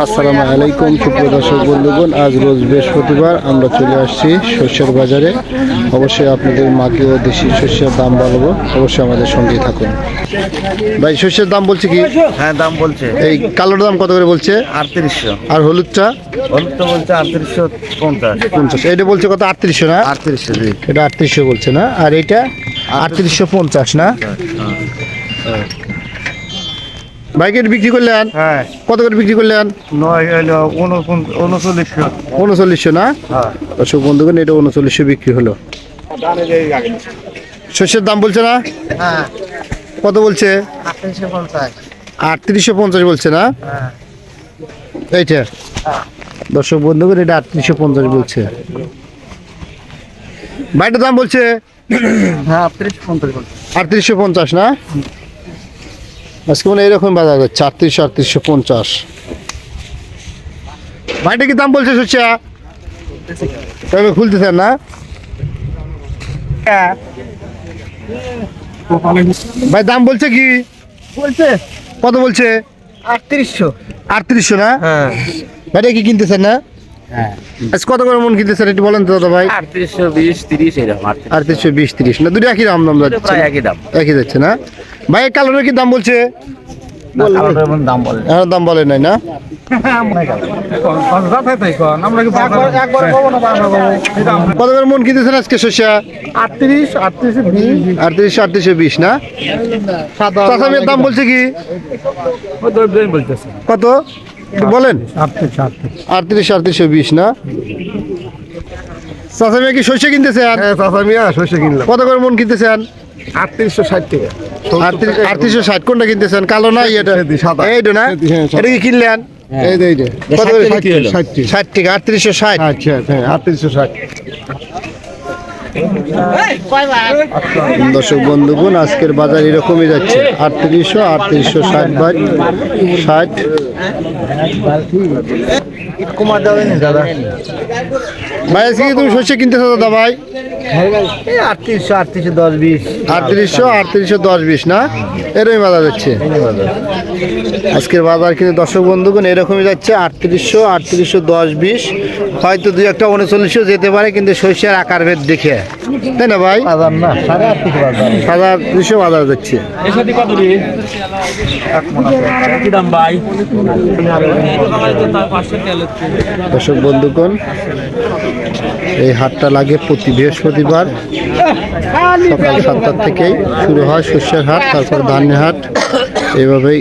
আসসালামু আলাইকুম সুপ্রিয় দর্শক বন্ধুগণ, আজ রোজ বৃহস্পতিবার আমরা চলে আসছি শস্যের বাজারে। অবশ্যই আপনাদের মাকে ও দেশি শস্যের দাম বলবো, অবশ্যই আমাদের সঙ্গেই থাকুন। ভাই শস্যের দাম বলছে কি? হ্যাঁ দাম বলছে। এই কালোর দাম কত করে বলছে? 3800। আর হলুদটা? হলুদটা বলছে 3850। এটা বলছে কত? 3800 না? 3800 জি। এটা 3800 বলছে না? আর এইটা 3850 না? ভাইকে বিক্রি করলেন? হ্যাঁ কত করে বিক্রি করলেন? 3900 না? দর্শক বন্ধুগণ, এটা 3900 বিক্রি হলো। শস্যের দাম বলছে না? হ্যাঁ কত বলছে? 3850। 3850 বলছে না? এইটা দর্শক বন্ধুগণ, এটা 3850 বলছে। ভাইটার দাম বলছে হ্যাঁ 3850 বলছে। 3850 না? আজকে মানে এরকম বাজার যাচ্ছে 3850। ভাইটা কি দাম বলছে শস্যা? তবে খুলতেছেন না? ভাই দাম বলছে কি? বলছে কত বলছে? 3800। না? হ্যাঁ ভাইটা কি কিনতেছেন না? হ্যাঁ আজ কত করে মন কিনতেছেন একটু বলেন তো দাদা ভাই। 3820 30 এরকম। 3820 30 না? দুটো একই দাম যাচ্ছে? প্রায় একই দাম। একই যাচ্ছে না? ভাই কালোর কি দাম বলছে? দাম বলে এখন দাম বলে নাই না? কত করে মন কিনতেছেন আজকে শস্যা? 3820 না? চাষামের দাম বলছে কি? কত একটু বলেন। 3820 না? চাষামিয়া কি শস্য কিনতেছেন? শস্য কিনলাম। কত করে মন কিনতেছেন? 3860 টাকা। 3860 কোনটা কিনতেছেন? কালো না এটা? সাদা। এইটা না? এটা কি কিনলেন? কত করে? 60 60 টাকা। 3860। আচ্ছা হ্যাঁ 3860। দর্শক বন্ধুগণ, আজকের বাজার এরকমই যাচ্ছে 3860 বাই 60। কুমার দেবেন দাদা। ভাই আজকে কি তুমি শস্য কিনতেছো দাদা ভাই? 3810 20। 3810 না? এরকমই বাজার যাচ্ছে আজকের বাজার। কিন্তু দর্শক বন্ধুগণ এরকমই যাচ্ছে 3810 20। হয়তো দুই একটা 39 যেতে পারে, কিন্তু শস্যের আকার ভেদ দেখে, তাই না ভাই? বাজার না 3800 বাজার। 3200 বাজার যাচ্ছে। দর্শক বন্ধুগণ, এই হাটটা লাগে প্রতি বৃহস্পতিবার সকাল 7টা থেকেই শুরু হয় শস্যের হাট, তারপর ধানের হাট, এইভাবেই